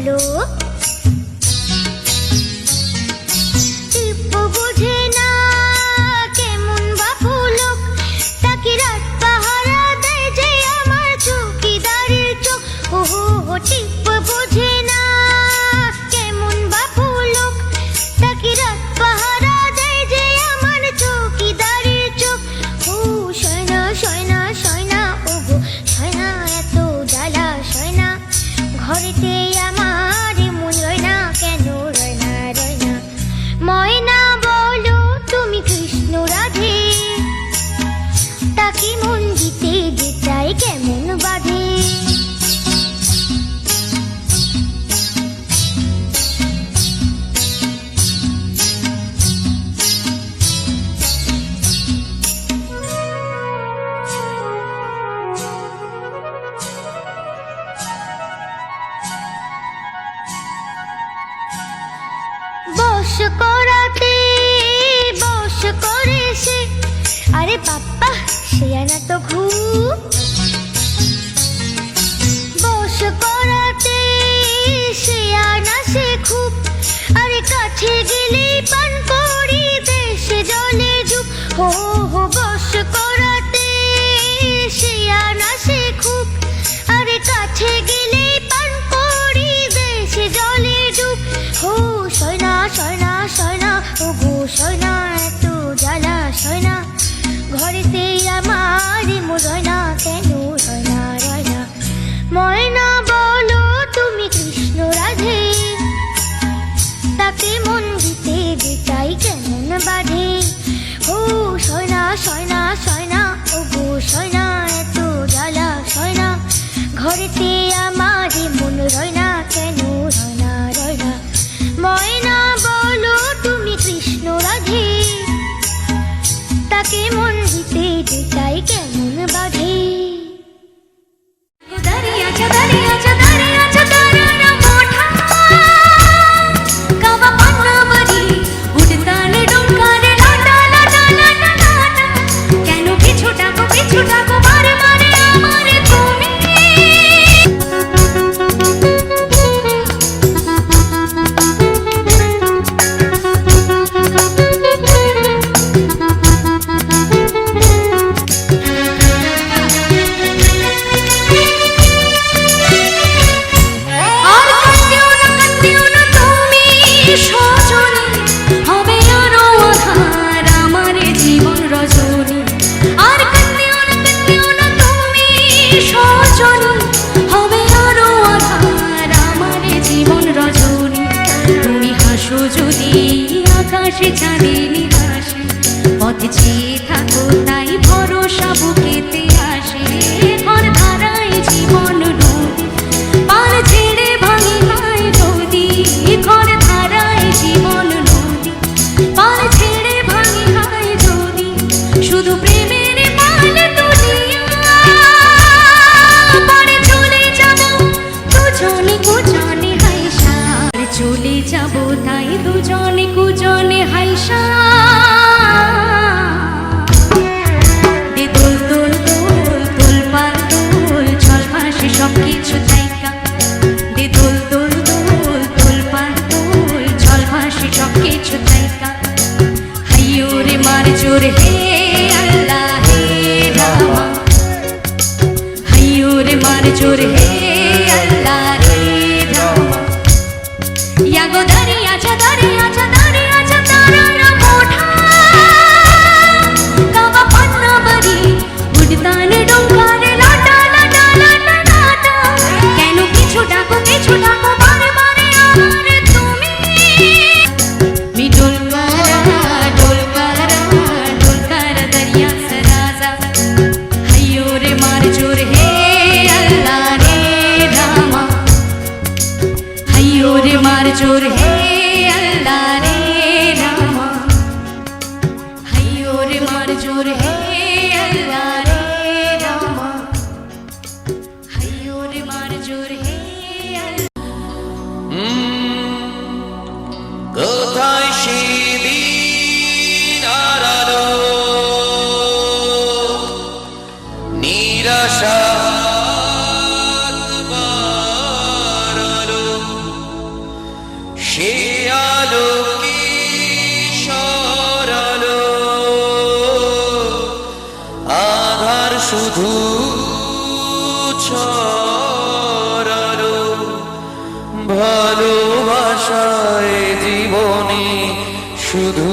বলো। টিপ্পু বুঝে না কেমন বাপু লোক, তাকে রাত পাহারা দেয় যে আমার চৌকিদারের চোখ। ও টিপ্পু বুঝে না কেমন বাপু লোক, তাকে রাত পাহারা দেয় যে আমার চৌকিদারের চোখ। ও সয়না সয়না সয়না, ও গো সয়না এত জ্বালা সয়না, ঘরেতে আমার মন রয় না, কেন রয় না রয় না। ময়না বলো তুমি কৃষ্ণ রাধে, তাকে মন দিতে যে চাই কেমন বাধে। বস করাতে বস করে সে, আরে বাপ্পা সে আনা তো খুব। বস করাতে সে আনা সে খুব, আরে কাছে গেলে পান করি দেশে জলে ডুব। হো হো বস করাতে সে আনা সে খুব, আরে কাছে গেলে পান করি দেশে জলে ডুব। হো সয়না সয়না সয়না, ও গো সয়না এত জ্বালা সয়না, ঘরেতে আমার মন রয় না, কেন রয় না রয় না। ময়না বলো তুমি কৃষ্ণ রাধে, তাকে মন দিতে যে চাই কেমন বাধে। ও সয়না সয়না সয়না, ও গো সয়না এত জ্বালা সয়না, ঘরেতে আমার মন রয় না, কেন রয় না রয় না। ময়না বলো তুমি কৃষ্ণ রাধে, তাকে মন দিতে যে চাই কেমন বাধে। আকাশে চাঁদেরি হাসি, পথে চেয়ে থাকো তাই ভরসা বুকেতে আসে। ঘর ধারায় জীবন নদী, পার ছেড়ে ভাঙি হয় নদী। ঘর ধারায় জীবন নদী, পার ছেড়ে ভাঙি হয় নদী। শুধু প্রেমের পাল তুলিয়া পরে চলে যাব দুজনে কুজনে হাইসা, চলে যাব তাই দুজনে কুজনে হাইসা। দে দোল দোল দোল দোল পাল দোল, চল ভাসে সব কিছু তাইকা। দে দোল দোল দোল দোল পাল দোল, চল ভাসে সব কিছু তাইকা। হাইয়ো রে মার জোর হে আল্লাহ হে রামা, হাইয়ো রে মার জোর হে আল্লাহ রে রামা। या गो दरियाच्या दरियाच्या दरियाच्या तारा मोठा, गावा पन्ना बरी उडताने डोंगारे लाटा लाटा लाटा लाटा। केन किछु डाको बारे बारे आमारे तुमी। मी डोलकारा दरिया सराजा, हय्यो रे मार जोर हे अल्लाह रे रामा। हय्यो रे मार जोर हे अल्लाह रे रामा। हय्यो रे मार जोर हे अल्लाह रे रामा। हय्यो रे मार जोर हे কোথায় সেদিন আলো নিরাশা বাড়ালো, সে আলো কি সরালো, আধার শুধু ছড়ালো, ভালোবাসায় জীবনে শুধু